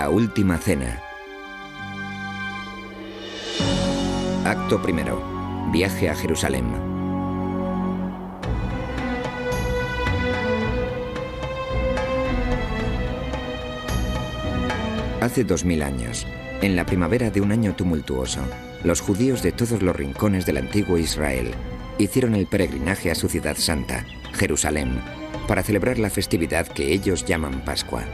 La última cena. Acto primero. Viaje a Jerusalén. Hace 2000 años, en la primavera de un año tumultuoso, los judíos de todos los rincones del antiguo Israel hicieron el peregrinaje a su ciudad santa, Jerusalén, para celebrar la festividad que ellos llaman Pascua.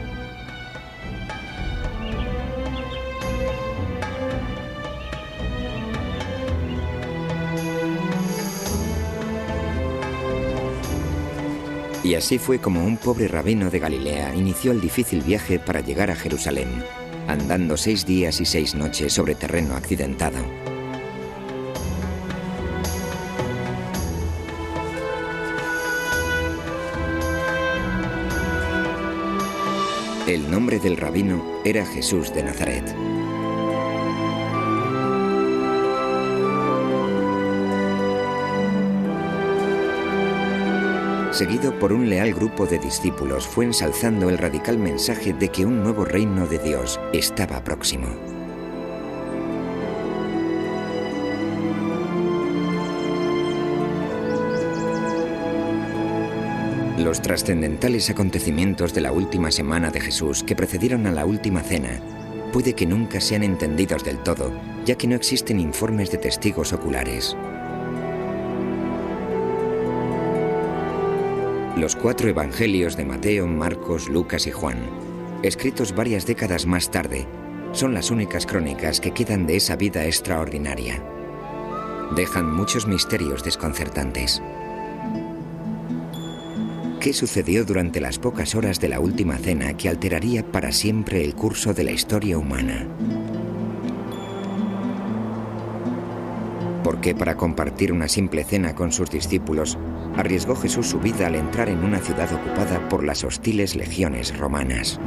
Y así fue como un pobre rabino de Galilea inició el difícil viaje para llegar a Jerusalén, andando 6 días y 6 noches sobre terreno accidentado. El nombre del rabino era Jesús de Nazaret. Seguido por un leal grupo de discípulos, fue ensalzando el radical mensaje de que un nuevo reino de Dios estaba próximo. Los trascendentales acontecimientos de la última semana de Jesús que precedieron a la última cena puede que nunca sean entendidos del todo, ya que no existen informes de testigos oculares. Los 4 evangelios de Mateo, Marcos, Lucas y Juan, escritos varias décadas más tarde, son las únicas crónicas que quedan de esa vida extraordinaria. Dejan muchos misterios desconcertantes. ¿Qué sucedió durante las pocas horas de la última cena que alteraría para siempre el curso de la historia humana? ¿Por qué para compartir una simple cena con sus discípulos arriesgó Jesús su vida al entrar en una ciudad ocupada por las hostiles legiones romanas?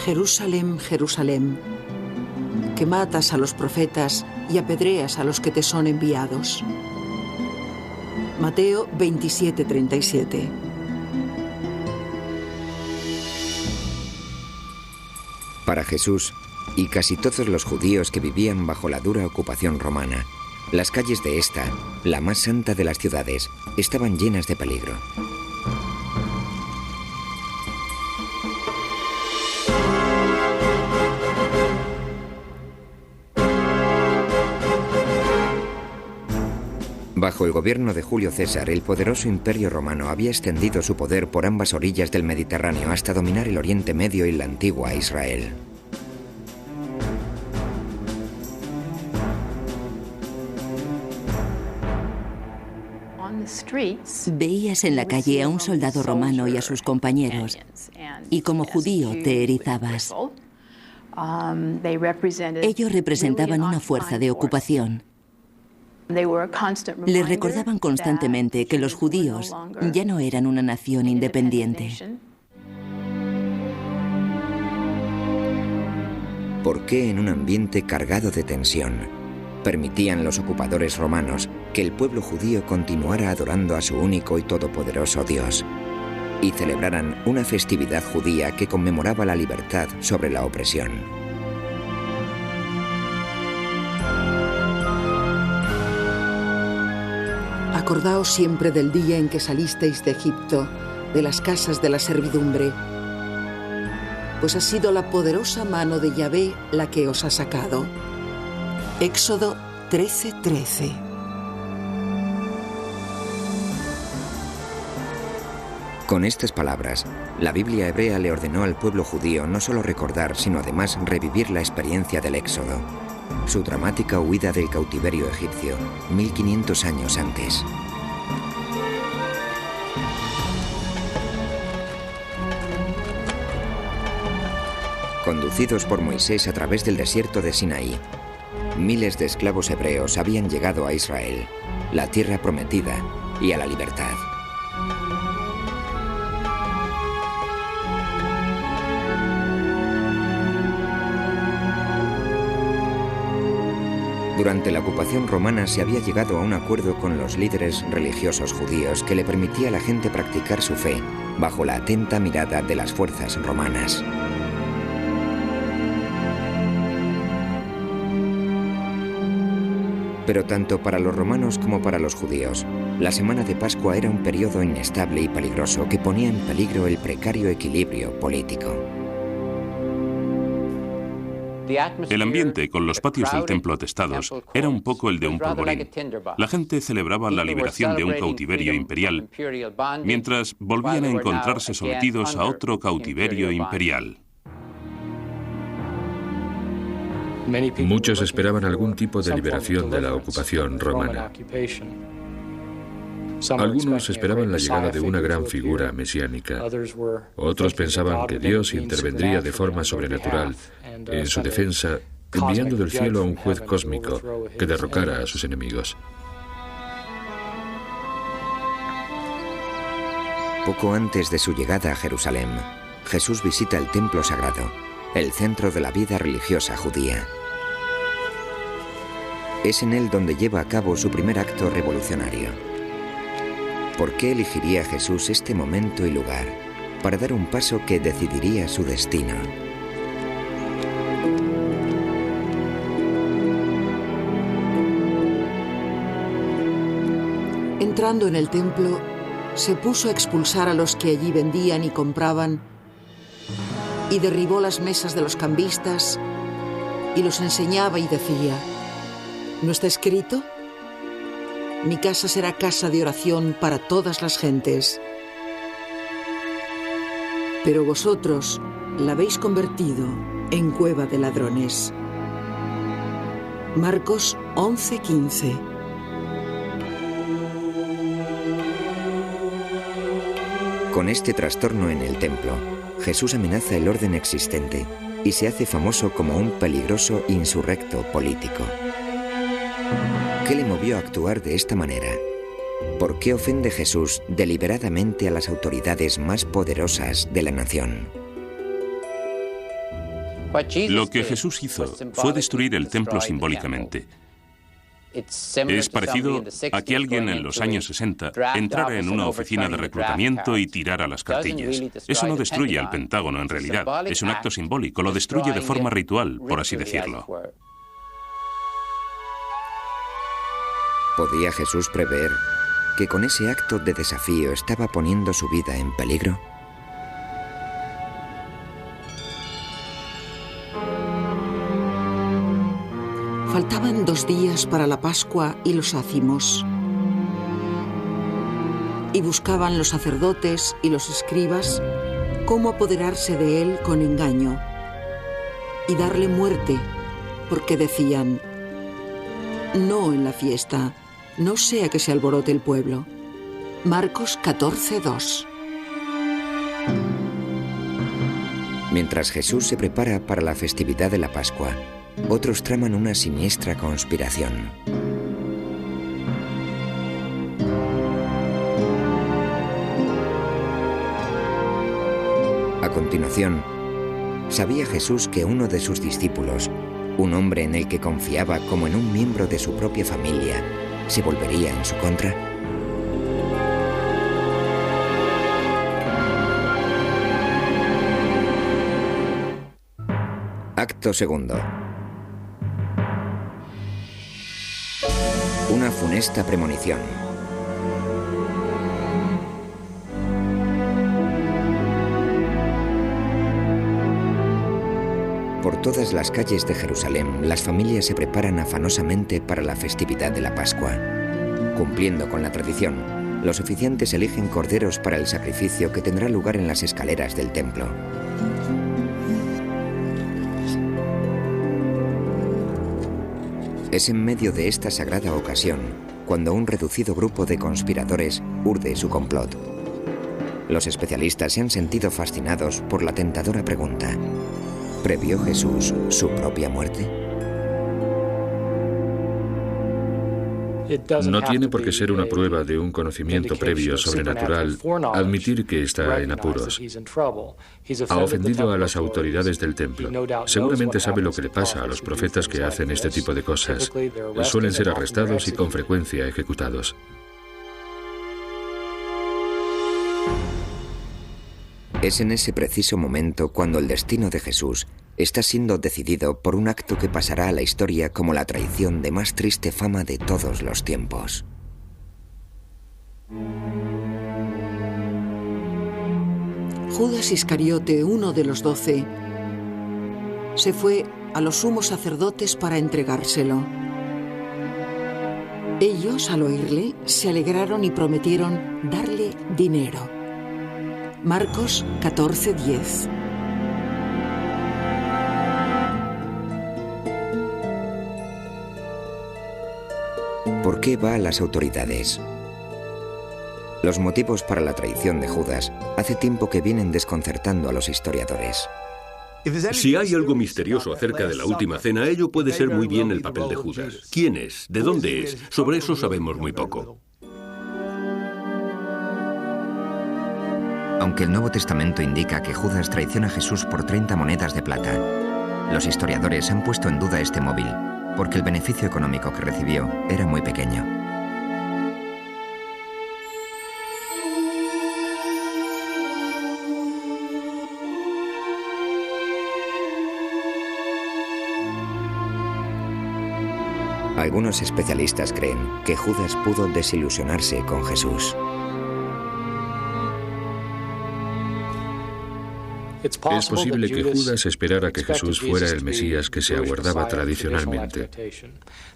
Jerusalén, Jerusalén, que matas a los profetas y apedreas a los que te son enviados. Mateo 27:37. Para Jesús, y casi todos los judíos que vivían bajo la dura ocupación romana, las calles de esta, la más santa de las ciudades, estaban llenas de peligro. Bajo el gobierno de Julio César, el poderoso imperio romano había extendido su poder por ambas orillas del Mediterráneo hasta dominar el Oriente Medio y la antigua Israel. Veías en la calle a un soldado romano y a sus compañeros, y como judío te erizabas. Ellos representaban una fuerza de ocupación. Les recordaban constantemente que los judíos ya no eran una nación independiente. ¿Por qué en un ambiente cargado de tensión permitían los ocupadores romanos que el pueblo judío continuara adorando a su único y todopoderoso Dios y celebraran una festividad judía que conmemoraba la libertad sobre la opresión? Acordaos siempre del día en que salisteis de Egipto, de las casas de la servidumbre, pues ha sido la poderosa mano de Yahvé la que os ha sacado. Éxodo 13:13. Con estas palabras, la Biblia hebrea le ordenó al pueblo judío no solo recordar, sino además revivir la experiencia del Éxodo, su dramática huida del cautiverio egipcio, 1500 años antes. Conducidos por Moisés a través del desierto de Sinaí, miles de esclavos hebreos habían llegado a Israel, la tierra prometida, y a la libertad. Durante la ocupación romana se había llegado a un acuerdo con los líderes religiosos judíos que le permitía a la gente practicar su fe bajo la atenta mirada de las fuerzas romanas. Pero tanto para los romanos como para los judíos, la semana de Pascua era un periodo inestable y peligroso que ponía en peligro el precario equilibrio político. El ambiente, con los patios del templo atestados, era un poco el de un polvorín. La gente celebraba la liberación de un cautiverio imperial, mientras volvían a encontrarse sometidos a otro cautiverio imperial. Muchos esperaban algún tipo de liberación de la ocupación romana. Algunos esperaban la llegada de una gran figura mesiánica. Otros pensaban que Dios intervendría de forma sobrenatural en su defensa, enviando del cielo a un juez cósmico que derrocara a sus enemigos. Poco antes de su llegada a Jerusalén, Jesús visita el templo sagrado, el centro de la vida religiosa judía. Es en él donde lleva a cabo su primer acto revolucionario. ¿Por qué elegiría Jesús este momento y lugar para dar un paso que decidiría su destino? Entrando en el templo, se puso a expulsar a los que allí vendían y compraban, y derribó las mesas de los cambistas, y los enseñaba y decía: ¿no está escrito? Mi casa será casa de oración para todas las gentes. Pero vosotros la habéis convertido en cueva de ladrones. Marcos 11:15. Con este trastorno en el templo, Jesús amenaza el orden existente y se hace famoso como un peligroso insurrecto político. ¿Qué le movió a actuar de esta manera? ¿Por qué ofende Jesús deliberadamente a las autoridades más poderosas de la nación? Lo que Jesús hizo fue destruir el templo simbólicamente. Es parecido a que alguien en los años 60 entrara en una oficina de reclutamiento y tirara las cartillas. Eso no destruye al Pentágono en realidad, es un acto simbólico, lo destruye de forma ritual, por así decirlo. ¿Podía Jesús prever que con ese acto de desafío estaba poniendo su vida en peligro? Faltaban 2 días para la Pascua y los ácimos. Y buscaban los sacerdotes y los escribas cómo apoderarse de él con engaño y darle muerte, porque decían: no en la fiesta, no sea que se alborote el pueblo. Marcos 14:2. Mientras Jesús se prepara para la festividad de la Pascua, otros traman una siniestra conspiración. A continuación, ¿sabía Jesús que uno de sus discípulos, un hombre en el que confiaba como en un miembro de su propia familia, se volvería en su contra? Acto segundo. Una funesta premonición. Por todas las calles de Jerusalén, las familias se preparan afanosamente para la festividad de la Pascua. Cumpliendo con la tradición, los oficiantes eligen corderos para el sacrificio que tendrá lugar en las escaleras del templo. Es en medio de esta sagrada ocasión cuando un reducido grupo de conspiradores urde su complot. Los especialistas se han sentido fascinados por la tentadora pregunta: ¿previó Jesús su propia muerte? No tiene por qué ser una prueba de un conocimiento previo sobrenatural admitir que está en apuros. Ha ofendido a las autoridades del templo. Seguramente sabe lo que le pasa a los profetas que hacen este tipo de cosas. Suelen ser arrestados y con frecuencia ejecutados. Es en ese preciso momento cuando el destino de Jesús está siendo decidido por un acto que pasará a la historia como la traición de más triste fama de todos los tiempos. Judas Iscariote, uno de los 12, se fue a los sumos sacerdotes para entregárselo. Ellos, al oírle, se alegraron y prometieron darle dinero. Marcos 14:10. ¿Por qué va a las autoridades? Los motivos para la traición de Judas hace tiempo que vienen desconcertando a los historiadores. Si hay algo misterioso acerca de la última cena, ello puede ser muy bien el papel de Judas. ¿Quién es? ¿De dónde es? Sobre eso sabemos muy poco. Aunque el Nuevo Testamento indica que Judas traiciona a Jesús por 30 monedas de plata, los historiadores han puesto en duda este móvil, porque el beneficio económico que recibió era muy pequeño. Algunos especialistas creen que Judas pudo desilusionarse con Jesús. Es posible que Judas esperara que Jesús fuera el Mesías que se aguardaba tradicionalmente,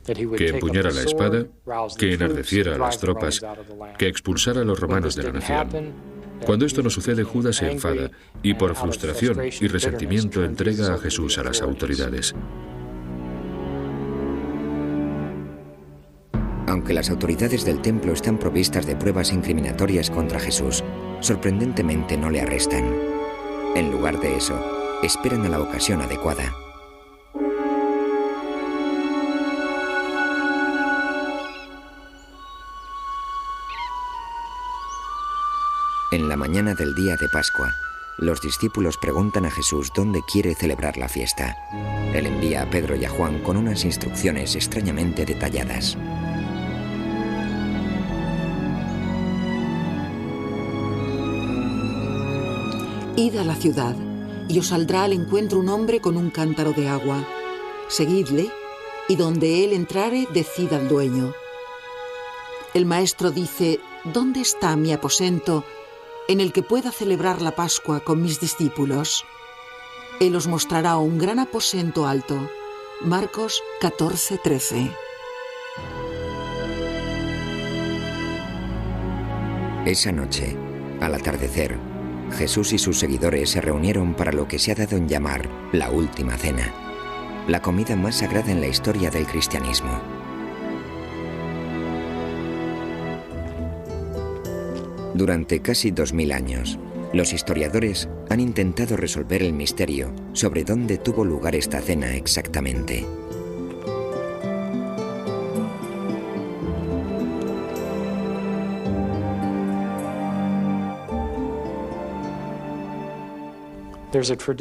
que empuñara la espada, que enardeciera a las tropas, que expulsara a los romanos de la nación. Cuando esto no sucede, Judas se enfada y por frustración y resentimiento entrega a Jesús a las autoridades. Aunque las autoridades del templo están provistas de pruebas incriminatorias contra Jesús, sorprendentemente no le arrestan. En lugar de eso, esperan a la ocasión adecuada. En la mañana del día de Pascua, los discípulos preguntan a Jesús dónde quiere celebrar la fiesta. Él envía a Pedro y a Juan con unas instrucciones extrañamente detalladas. Id a la ciudad, y os saldrá al encuentro un hombre con un cántaro de agua. Seguidle, y donde él entrare, decid al dueño. El maestro dice: ¿dónde está mi aposento en el que pueda celebrar la Pascua con mis discípulos? Él os mostrará un gran aposento alto. Marcos 14:13. Esa noche, al atardecer, Jesús y sus seguidores se reunieron para lo que se ha dado en llamar la Última Cena, la comida más sagrada en la historia del cristianismo. Durante casi 2000 años, los historiadores han intentado resolver el misterio sobre dónde tuvo lugar esta cena exactamente.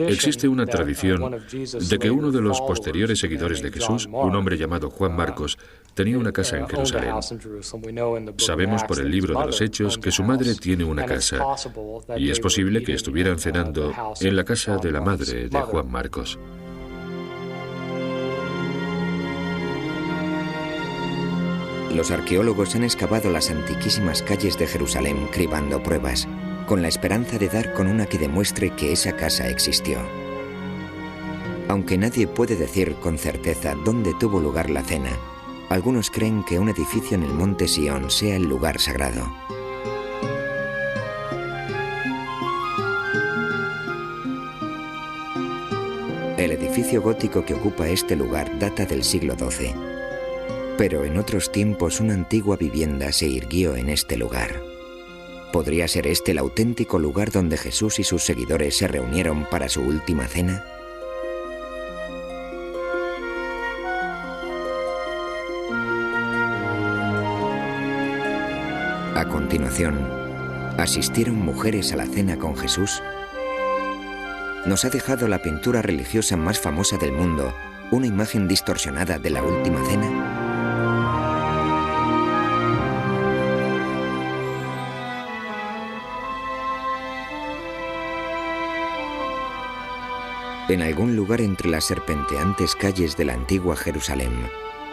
Existe una tradición de que uno de los posteriores seguidores de Jesús, un hombre llamado Juan Marcos, tenía una casa en Jerusalén. Sabemos por el libro de los Hechos que su madre tiene una casa, y es posible que estuvieran cenando en la casa de la madre de Juan Marcos. Los arqueólogos han excavado las antiquísimas calles de Jerusalén cribando pruebas, con la esperanza de dar con una que demuestre que esa casa existió. Aunque nadie puede decir con certeza dónde tuvo lugar la cena, algunos creen que un edificio en el monte Sión sea el lugar sagrado. El edificio gótico que ocupa este lugar data del siglo XII, pero en otros tiempos una antigua vivienda se irguió en este lugar. ¿Podría ser este el auténtico lugar donde Jesús y sus seguidores se reunieron para su última cena? A continuación, ¿asistieron mujeres a la cena con Jesús? Nos ha dejado la pintura religiosa más famosa del mundo una imagen distorsionada de la última cena. En algún lugar entre las serpenteantes calles de la antigua Jerusalén,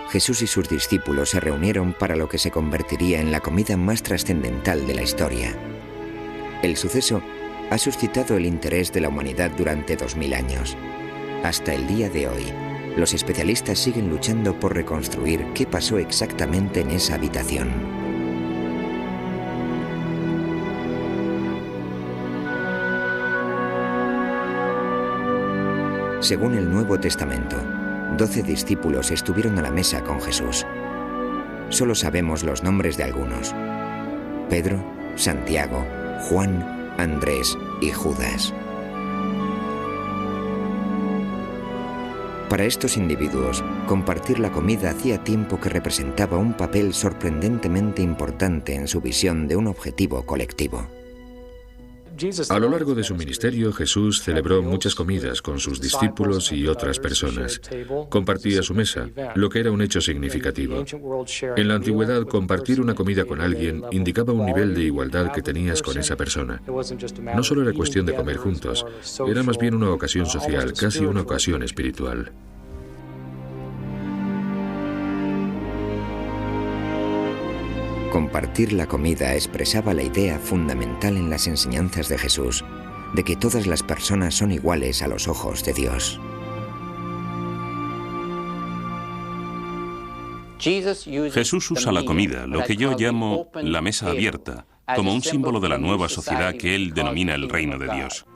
Jesús y sus discípulos se reunieron para lo que se convertiría en la comida más trascendental de la historia. El suceso ha suscitado el interés de la humanidad durante 2000 años. Hasta el día de hoy, los especialistas siguen luchando por reconstruir qué pasó exactamente en esa habitación. Según el Nuevo Testamento, 12 discípulos estuvieron a la mesa con Jesús. Solo sabemos los nombres de algunos: Pedro, Santiago, Juan, Andrés y Judas. Para estos individuos, compartir la comida hacía tiempo que representaba un papel sorprendentemente importante en su visión de un objetivo colectivo. A lo largo de su ministerio, Jesús celebró muchas comidas con sus discípulos y otras personas. Compartía su mesa, lo que era un hecho significativo. En la antigüedad, compartir una comida con alguien indicaba un nivel de igualdad que tenías con esa persona. No solo era cuestión de comer juntos, era más bien una ocasión social, casi una ocasión espiritual. Compartir la comida expresaba la idea fundamental en las enseñanzas de Jesús, de que todas las personas son iguales a los ojos de Dios. Jesús usa la comida, lo que yo llamo la mesa abierta, como un símbolo de la nueva sociedad que él denomina el reino de Dios.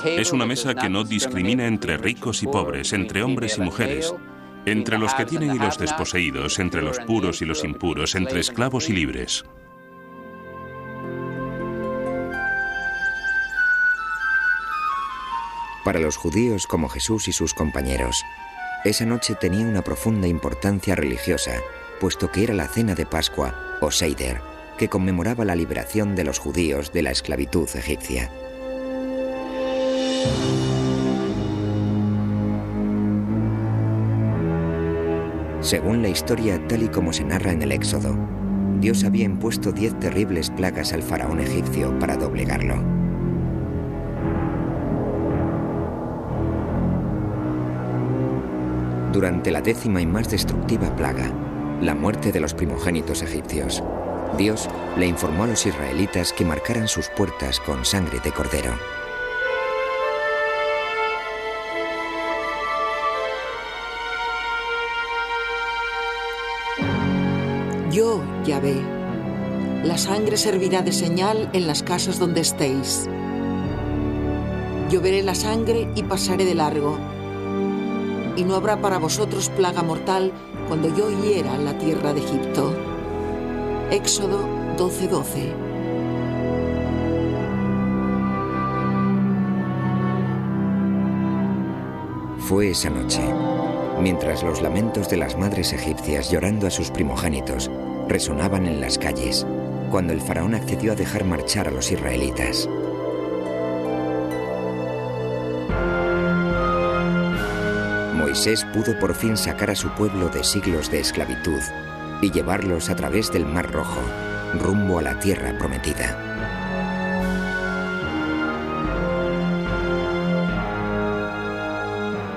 Es una mesa que no discrimina entre ricos y pobres, entre hombres y mujeres, entre los que tienen y los desposeídos, entre los puros y los impuros, entre esclavos y libres. Para los judíos como Jesús y sus compañeros, esa noche tenía una profunda importancia religiosa, puesto que era la cena de Pascua, o Seider, que conmemoraba la liberación de los judíos de la esclavitud egipcia. Según la historia tal y como se narra en el Éxodo, Dios había impuesto 10 terribles plagas al faraón egipcio para doblegarlo. Durante la 10ª y más destructiva plaga, la muerte de los primogénitos egipcios, Dios le informó a los israelitas que marcaran sus puertas con sangre de cordero. Yo, Yahvé, la sangre servirá de señal en las casas donde estéis. Yo veré la sangre y pasaré de largo, y no habrá para vosotros plaga mortal cuando yo hiera la tierra de Egipto. Éxodo 12:12. Fue esa noche, mientras los lamentos de las madres egipcias llorando a sus primogénitos resonaban en las calles, cuando el faraón accedió a dejar marchar a los israelitas. Moisés pudo por fin sacar a su pueblo de siglos de esclavitud y llevarlos a través del Mar Rojo, rumbo a la tierra prometida.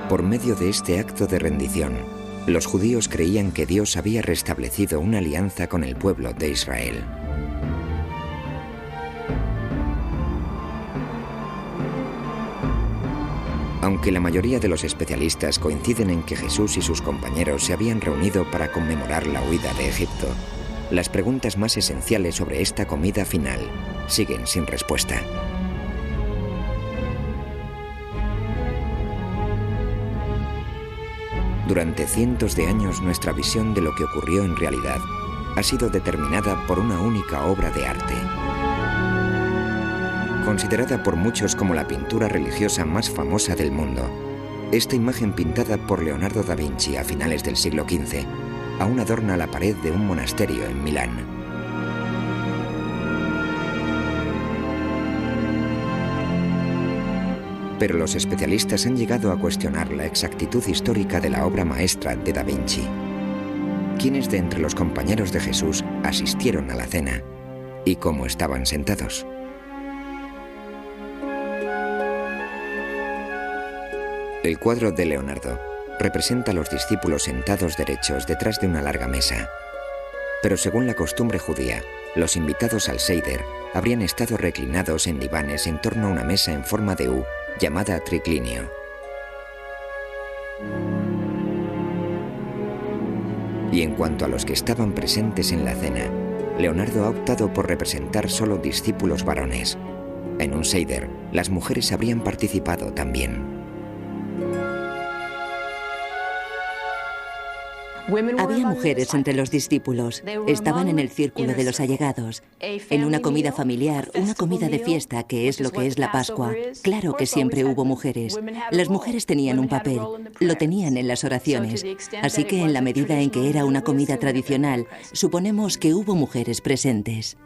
Por medio de este acto de rendición, los judíos creían que Dios había restablecido una alianza con el pueblo de Israel. Aunque la mayoría de los especialistas coinciden en que Jesús y sus compañeros se habían reunido para conmemorar la huida de Egipto, las preguntas más esenciales sobre esta comida final siguen sin respuesta. Durante cientos de años nuestra visión de lo que ocurrió en realidad ha sido determinada por una única obra de arte. Considerada por muchos como la pintura religiosa más famosa del mundo, esta imagen pintada por Leonardo da Vinci a finales del siglo XV aún adorna la pared de un monasterio en Milán. Pero los especialistas han llegado a cuestionar la exactitud histórica de la obra maestra de Da Vinci. ¿Quiénes de entre los compañeros de Jesús asistieron a la cena y cómo estaban sentados? El cuadro de Leonardo representa a los discípulos sentados derechos detrás de una larga mesa. Pero según la costumbre judía, los invitados al Seder habrían estado reclinados en divanes en torno a una mesa en forma de U, llamada triclinio. Y en cuanto a los que estaban presentes en la cena, Leonardo ha optado por representar solo discípulos varones. En un Seder, las mujeres habrían participado también. Había mujeres entre los discípulos. Estaban en el círculo de los allegados. En una comida familiar, una comida de fiesta, que es lo que es la Pascua. Claro que siempre hubo mujeres. Las mujeres tenían un papel. Lo tenían en las oraciones. Así que en la medida en que era una comida tradicional, suponemos que hubo mujeres presentes.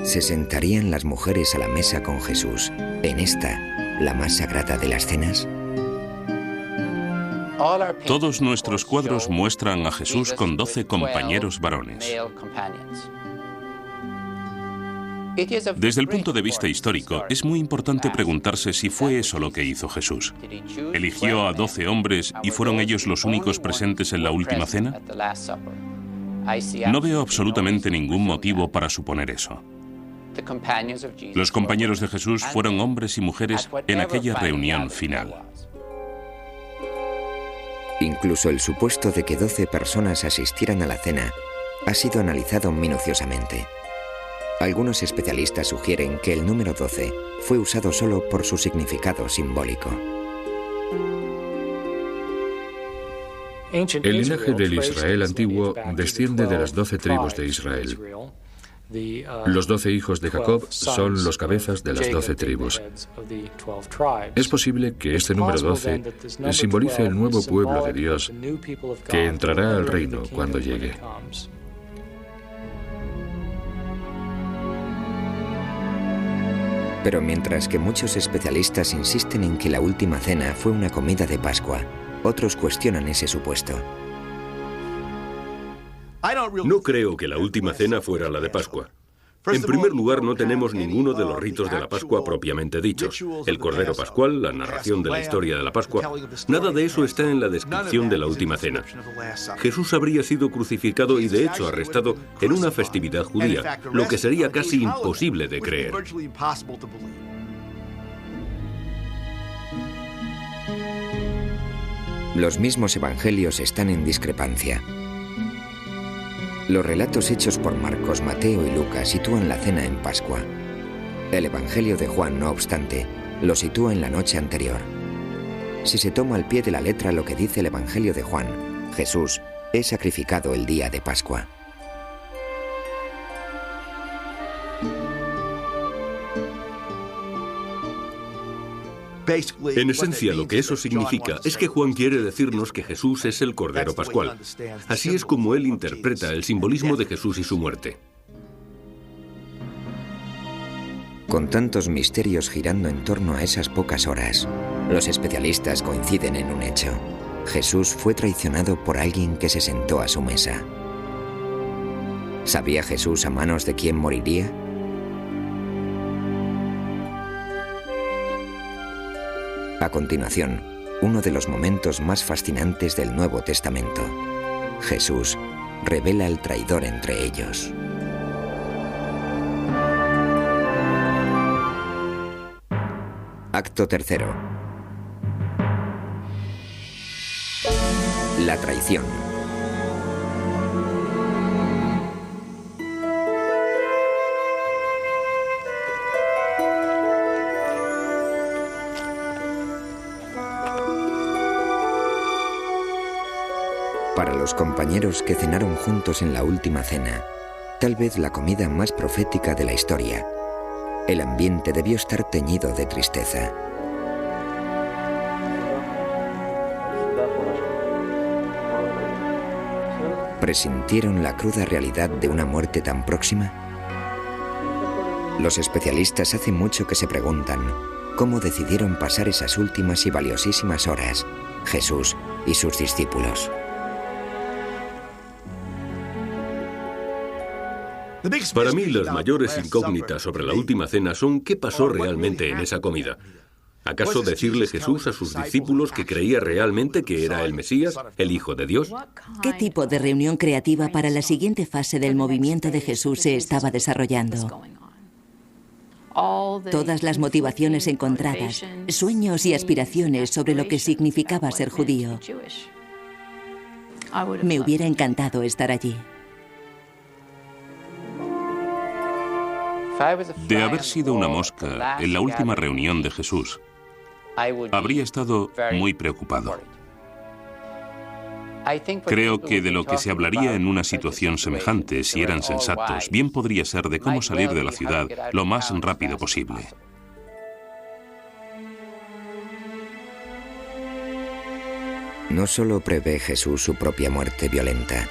¿Se sentarían las mujeres a la mesa con Jesús en esta, la más sagrada de las cenas? Todos nuestros cuadros muestran a Jesús con 12 compañeros varones. Desde el punto de vista histórico, es muy importante preguntarse si fue eso lo que hizo Jesús. ¿Eligió a 12 hombres y fueron ellos los únicos presentes en la última cena? No veo absolutamente ningún motivo para suponer eso. Los compañeros de Jesús fueron hombres y mujeres en aquella reunión final. Incluso el supuesto de que 12 personas asistieran a la cena ha sido analizado minuciosamente. Algunos especialistas sugieren que el número 12 fue usado solo por su significado simbólico. El linaje del Israel antiguo desciende de las 12 tribus de Israel. Los 12 hijos de Jacob son los cabezas de las 12 tribus. Es posible que este número 12 simbolice el nuevo pueblo de Dios que entrará al reino cuando llegue. Pero mientras que muchos especialistas insisten en que la última cena fue una comida de Pascua, otros cuestionan ese supuesto. No creo que la última cena fuera la de Pascua. En primer lugar, no tenemos ninguno de los ritos de la Pascua propiamente dichos. El Cordero Pascual, la narración de la historia de la Pascua, nada de eso está en la descripción de la última cena. Jesús habría sido crucificado y de hecho arrestado en una festividad judía, lo que sería casi imposible de creer. Los mismos evangelios están en discrepancia. Los relatos hechos por Marcos, Mateo y Lucas sitúan la cena en Pascua. El Evangelio de Juan, no obstante, lo sitúa en la noche anterior. Si se toma al pie de la letra lo que dice el Evangelio de Juan, Jesús es sacrificado el día de Pascua. En esencia, lo que eso significa es que Juan quiere decirnos que Jesús es el Cordero Pascual. Así es como él interpreta el simbolismo de Jesús y su muerte. Con tantos misterios girando en torno a esas pocas horas, los especialistas coinciden en un hecho. Jesús fue traicionado por alguien que se sentó a su mesa. ¿Sabía Jesús a manos de quién moriría? A continuación, uno de los momentos más fascinantes del Nuevo Testamento. Jesús revela al traidor entre ellos. Acto tercero. La traición. Para los compañeros que cenaron juntos en la última cena, tal vez la comida más profética de la historia, el ambiente debió estar teñido de tristeza. ¿Presintieron la cruda realidad de una muerte tan próxima? Los especialistas hace mucho que se preguntan cómo decidieron pasar esas últimas y valiosísimas horas, Jesús y sus discípulos. Para mí, las mayores incógnitas sobre la última cena son qué pasó realmente en esa comida. ¿Acaso decirle Jesús a sus discípulos que creía realmente que era el Mesías, el Hijo de Dios? ¿Qué tipo de reunión creativa para la siguiente fase del movimiento de Jesús se estaba desarrollando? Todas las motivaciones encontradas, sueños y aspiraciones sobre lo que significaba ser judío. Me hubiera encantado estar allí. De haber sido una mosca en la última reunión de Jesús, habría estado muy preocupado. Creo que de lo que se hablaría en una situación semejante, si eran sensatos, bien podría ser de cómo salir de la ciudad lo más rápido posible. No solo prevé Jesús su propia muerte violenta,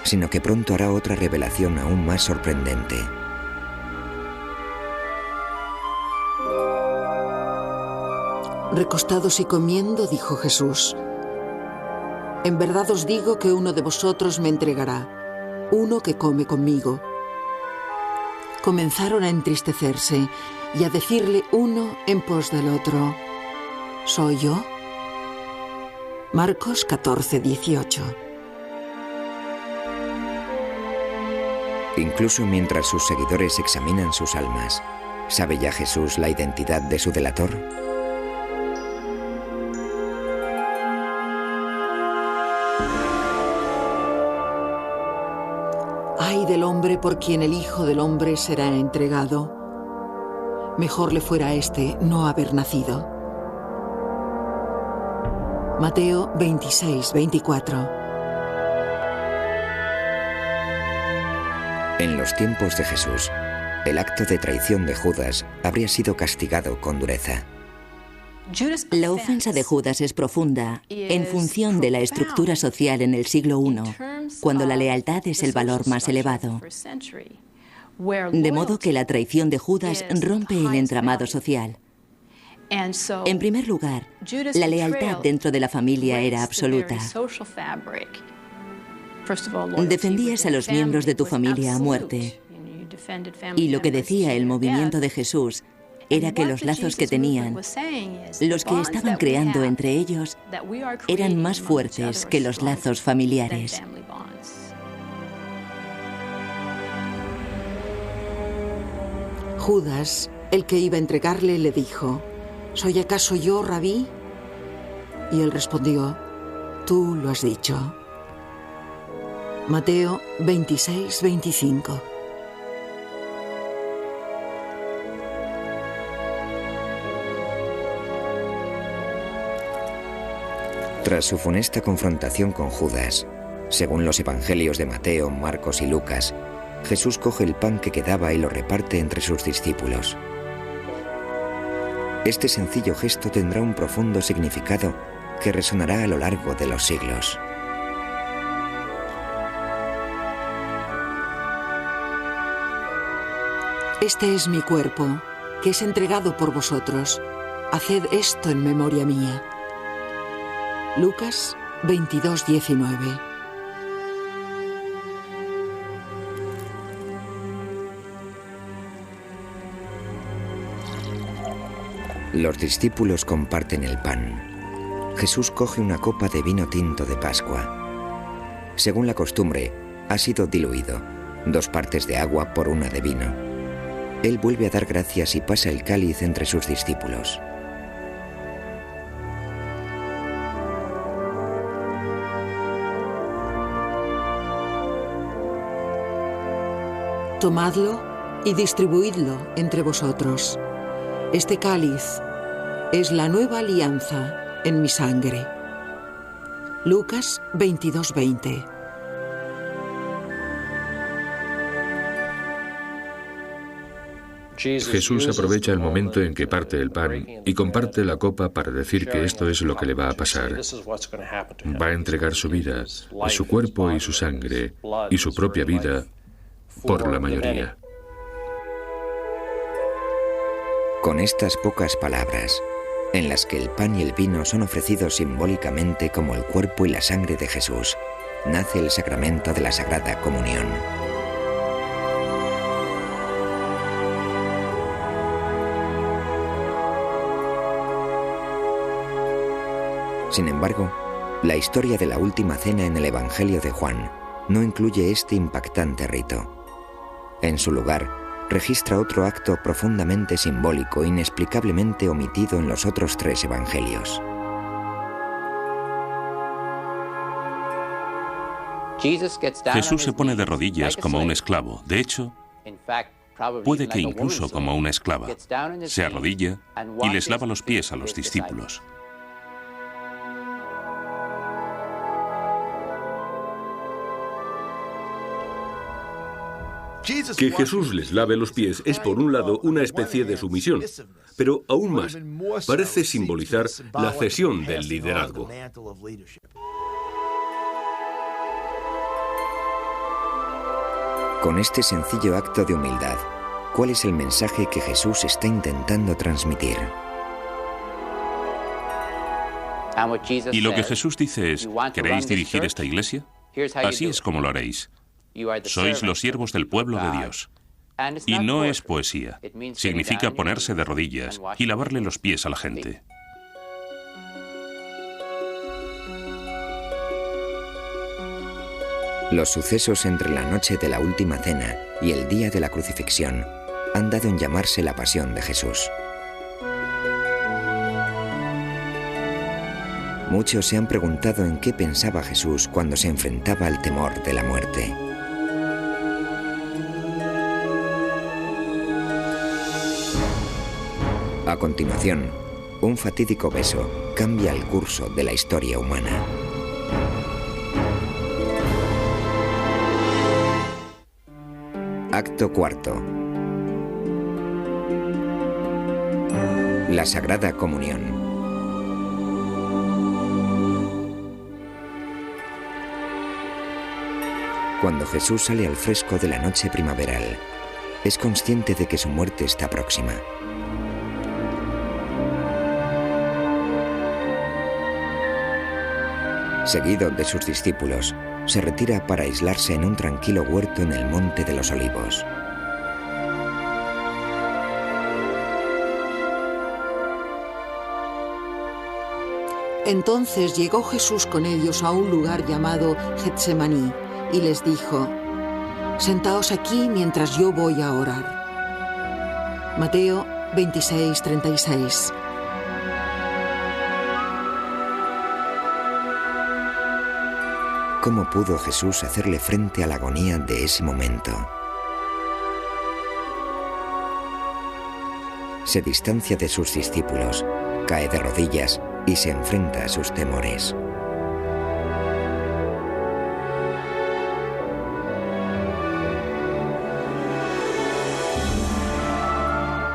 sino que pronto hará otra revelación aún más sorprendente. Recostados y comiendo, dijo Jesús: en verdad os digo que uno de vosotros me entregará, uno que come conmigo. Comenzaron a entristecerse y a decirle uno en pos del otro: ¿soy yo? Marcos 14:18. Incluso mientras sus seguidores examinan sus almas, ¿sabe ya Jesús la identidad de su delator? Ay del hombre por quien el Hijo del Hombre será entregado. Mejor le fuera a este no haber nacido. Mateo 26:24. En los tiempos de Jesús, el acto de traición de Judas habría sido castigado con dureza. La ofensa de Judas es profunda en función de la estructura social en el siglo I, cuando la lealtad es el valor más elevado. De modo que la traición de Judas rompe el entramado social. En primer lugar, la lealtad dentro de la familia era absoluta. Defendías a los miembros de tu familia a muerte. Y lo que decía el movimiento de Jesús era que los lazos que tenían, los que estaban creando entre ellos, eran más fuertes que los lazos familiares. Judas, el que iba a entregarle, le dijo: ¿soy acaso yo, Rabí? Y él respondió: tú lo has dicho. Mateo 26:25. Tras su funesta confrontación con Judas, según los evangelios de Mateo, Marcos y Lucas, Jesús coge el pan que quedaba y lo reparte entre sus discípulos. Este sencillo gesto tendrá un profundo significado que resonará a lo largo de los siglos. Este es mi cuerpo, que es entregado por vosotros. Haced esto en memoria mía. Lucas 22:19. Los discípulos comparten el pan. Jesús coge una copa de vino tinto de Pascua. Según la costumbre, ha sido diluido, 2 partes de agua por 1 de vino. Él vuelve a dar gracias y pasa el cáliz entre sus discípulos. Tomadlo y distribuidlo entre vosotros. Este cáliz es la nueva alianza en mi sangre. Lucas 22:20. Jesús aprovecha el momento en que parte el pan y comparte la copa para decir que esto es lo que le va a pasar. Va a entregar su vida, su cuerpo y su sangre, y su propia vida por la mayoría. Con estas pocas palabras, en las que el pan y el vino son ofrecidos simbólicamente como el cuerpo y la sangre de Jesús, nace el sacramento de la Sagrada Comunión. Sin embargo, la historia de la Última Cena en el Evangelio de Juan no incluye este impactante rito. En su lugar, registra otro acto profundamente simbólico, inexplicablemente omitido en los otros 3 evangelios. Jesús se pone de rodillas como un esclavo. De hecho, puede que incluso como una esclava. Se arrodilla y les lava los pies a los discípulos. Que Jesús les lave los pies es, por un lado, una especie de sumisión, pero aún más, parece simbolizar la cesión del liderazgo. Con este sencillo acto de humildad, ¿cuál es el mensaje que Jesús está intentando transmitir? Y lo que Jesús dice es, ¿queréis dirigir esta iglesia? Así es como lo haréis. Sois los siervos del pueblo de Dios. Y no es poesía. Significa ponerse de rodillas y lavarle los pies a la gente. Los sucesos entre la noche de la Última Cena y el día de la crucifixión han dado en llamarse la Pasión de Jesús. Muchos se han preguntado en qué pensaba Jesús cuando se enfrentaba al temor de la muerte. A continuación, un fatídico beso cambia el curso de la historia humana. Acto cuarto. La Sagrada Comunión. Cuando Jesús sale al fresco de la noche primaveral, es consciente de que su muerte está próxima. Seguido de sus discípulos, se retira para aislarse en un tranquilo huerto en el Monte de los Olivos. Entonces llegó Jesús con ellos a un lugar llamado Getsemaní y les dijo: «Sentaos aquí mientras yo voy a orar». Mateo 26:36. ¿Cómo pudo Jesús hacerle frente a la agonía de ese momento? Se distancia de sus discípulos, cae de rodillas y se enfrenta a sus temores.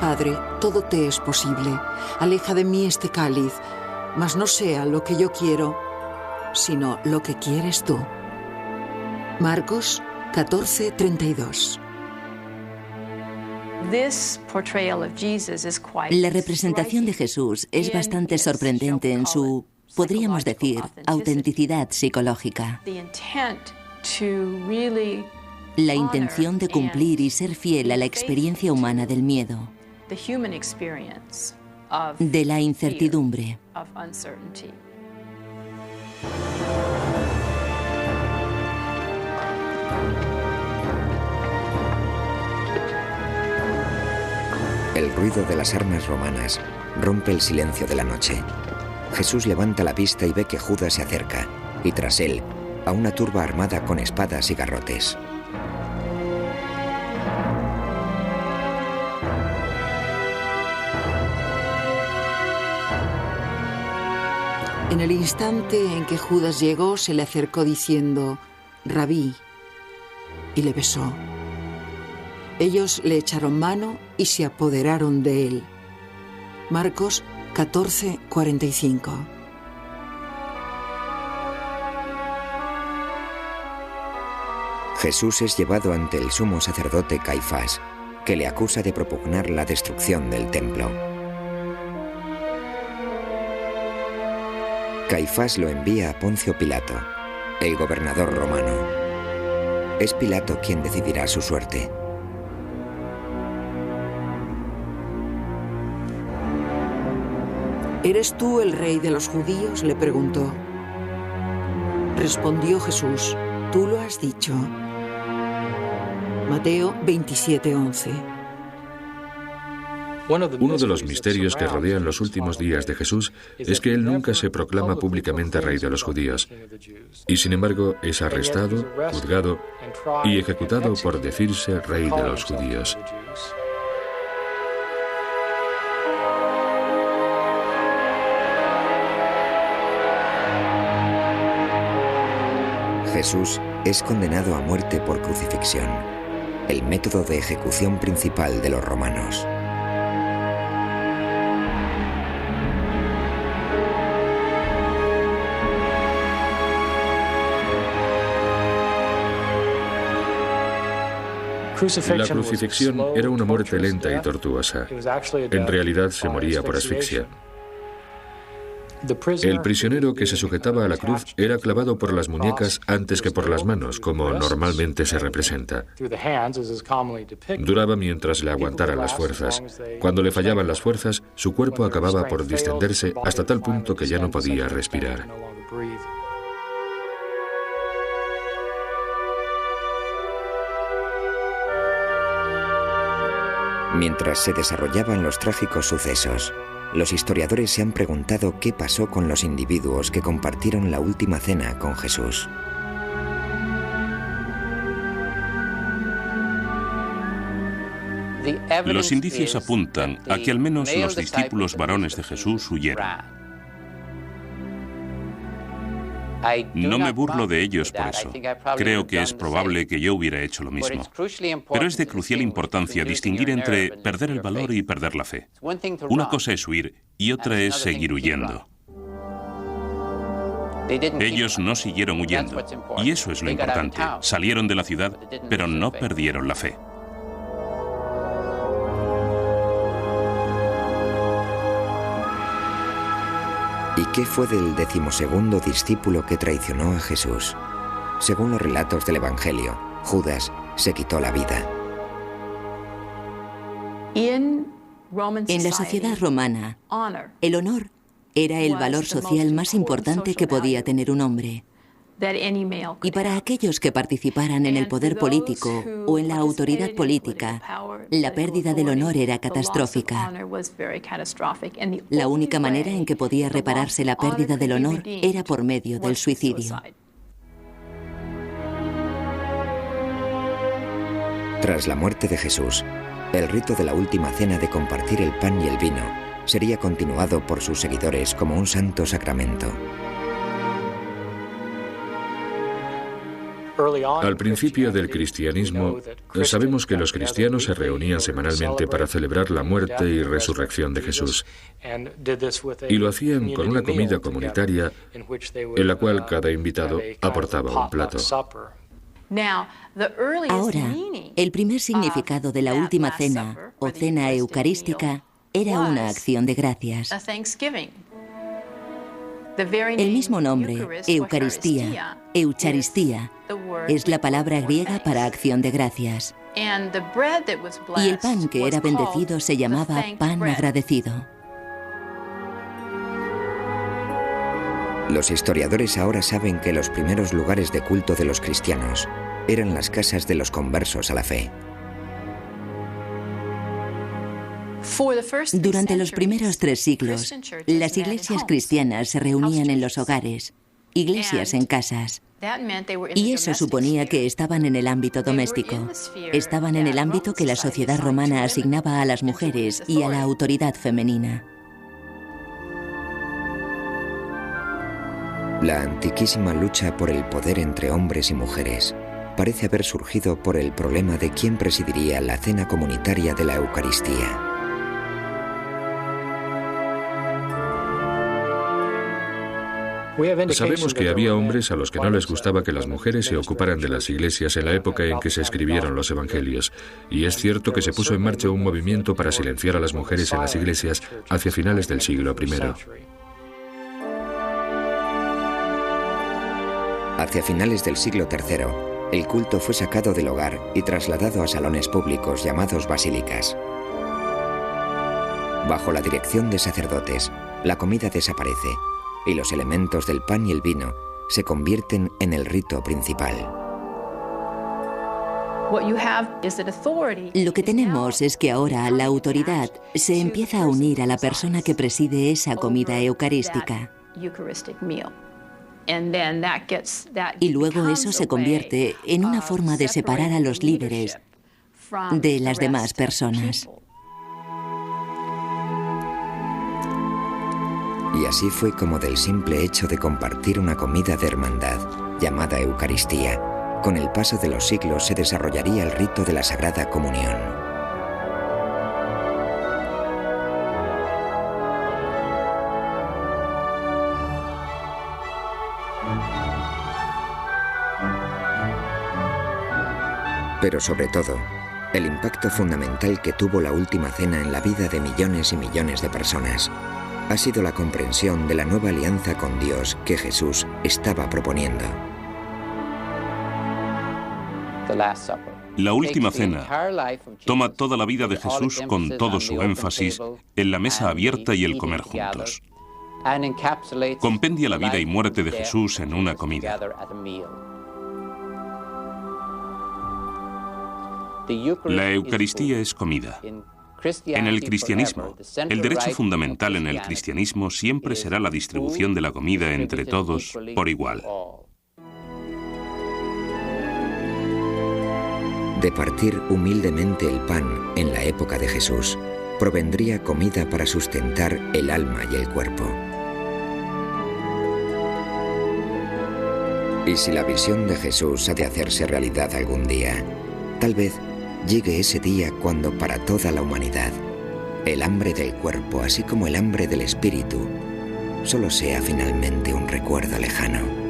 Padre, todo te es posible. Aleja de mí este cáliz, mas no sea lo que yo quiero, sino lo que quieres tú. Marcos 14:32. La representación de Jesús es bastante sorprendente en su, podríamos decir, autenticidad psicológica. La intención de cumplir y ser fiel a la experiencia humana del miedo, de la incertidumbre. El ruido de las armas romanas rompe el silencio de la noche. Jesús levanta la vista y ve que Judas se acerca, y tras él, a una turba armada con espadas y garrotes. En el instante en que Judas llegó, se le acercó diciendo: «Rabí», y le besó. Ellos le echaron mano y se apoderaron de él. Marcos 14:45. Jesús es llevado ante el sumo sacerdote Caifás, que le acusa de propugnar la destrucción del templo. Caifás lo envía a Poncio Pilato, el gobernador romano. Es Pilato quien decidirá su suerte. ¿Eres tú el rey de los judíos?, le preguntó. Respondió Jesús: tú lo has dicho. Mateo 27:11. Uno de los misterios que rodean los últimos días de Jesús es que él nunca se proclama públicamente rey de los judíos, y sin embargo es arrestado, juzgado y ejecutado por decirse rey de los judíos. Jesús es condenado a muerte por crucifixión, el método de ejecución principal de los romanos. La crucifixión era una muerte lenta y tortuosa. En realidad se moría por asfixia. El prisionero que se sujetaba a la cruz era clavado por las muñecas antes que por las manos, como normalmente se representa. Duraba mientras le aguantaran las fuerzas. Cuando le fallaban las fuerzas, su cuerpo acababa por distenderse hasta tal punto que ya no podía respirar. Mientras se desarrollaban los trágicos sucesos, los historiadores se han preguntado qué pasó con los individuos que compartieron la última cena con Jesús. Los indicios apuntan a que al menos los discípulos varones de Jesús huyeron. No me burlo de ellos por eso. Creo que es probable que yo hubiera hecho lo mismo. Pero es de crucial importancia distinguir entre perder el valor y perder la fe. Una cosa es huir y otra es seguir huyendo. Ellos no siguieron huyendo, y eso es lo importante. Salieron de la ciudad, pero no perdieron la fe. ¿Y qué fue del 12º discípulo que traicionó a Jesús? Según los relatos del Evangelio, Judas se quitó la vida. En la sociedad romana, el honor era el valor social más importante que podía tener un hombre. Y para aquellos que participaran en el poder político o en la autoridad política, la pérdida del honor era catastrófica. La única manera en que podía repararse la pérdida del honor era por medio del suicidio. Tras la muerte de Jesús, el rito de la última cena de compartir el pan y el vino sería continuado por sus seguidores como un santo sacramento. Al principio del cristianismo, sabemos que los cristianos se reunían semanalmente para celebrar la muerte y resurrección de Jesús. Y lo hacían con una comida comunitaria en la cual cada invitado aportaba un plato. Ahora, el primer significado de la última cena o cena eucarística era una acción de gracias. El mismo nombre, Eucaristía, Eucharistía, es la palabra griega para acción de gracias. Y el pan que era bendecido se llamaba pan agradecido. Los historiadores ahora saben que los primeros lugares de culto de los cristianos eran las casas de los conversos a la fe. Durante los primeros 3 siglos, las iglesias cristianas se reunían en los hogares, iglesias en casas. Y eso suponía que estaban en el ámbito doméstico. Estaban en el ámbito que la sociedad romana asignaba a las mujeres y a la autoridad femenina. La antiquísima lucha por el poder entre hombres y mujeres parece haber surgido por el problema de quién presidiría la cena comunitaria de la Eucaristía. Sabemos que había hombres a los que no les gustaba que las mujeres se ocuparan de las iglesias en la época en que se escribieron los evangelios, y es cierto que se puso en marcha un movimiento para silenciar a las mujeres en las iglesias hacia finales del siglo I. Hacia finales del siglo III, el culto fue sacado del hogar y trasladado a salones públicos llamados basílicas. Bajo la dirección de sacerdotes, la comida desaparece y los elementos del pan y el vino se convierten en el rito principal. Lo que tenemos es que ahora la autoridad se empieza a unir a la persona que preside esa comida eucarística. Y luego eso se convierte en una forma de separar a los líderes de las demás personas. Y así fue como del simple hecho de compartir una comida de hermandad, llamada Eucaristía, con el paso de los siglos se desarrollaría el rito de la Sagrada Comunión. Pero sobre todo, el impacto fundamental que tuvo la Última Cena en la vida de millones y millones de personas ha sido la comprensión de la nueva alianza con Dios que Jesús estaba proponiendo. La Última Cena toma toda la vida de Jesús con todo su énfasis en la mesa abierta y el comer juntos. Compendia la vida y muerte de Jesús en una comida. La Eucaristía es comida. En el cristianismo, el derecho fundamental en el cristianismo siempre será la distribución de la comida entre todos por igual. De partir humildemente el pan en la época de Jesús, provendría comida para sustentar el alma y el cuerpo. Y si la visión de Jesús ha de hacerse realidad algún día, tal vez llegue ese día cuando para toda la humanidad, el hambre del cuerpo, así como el hambre del espíritu, solo sea finalmente un recuerdo lejano.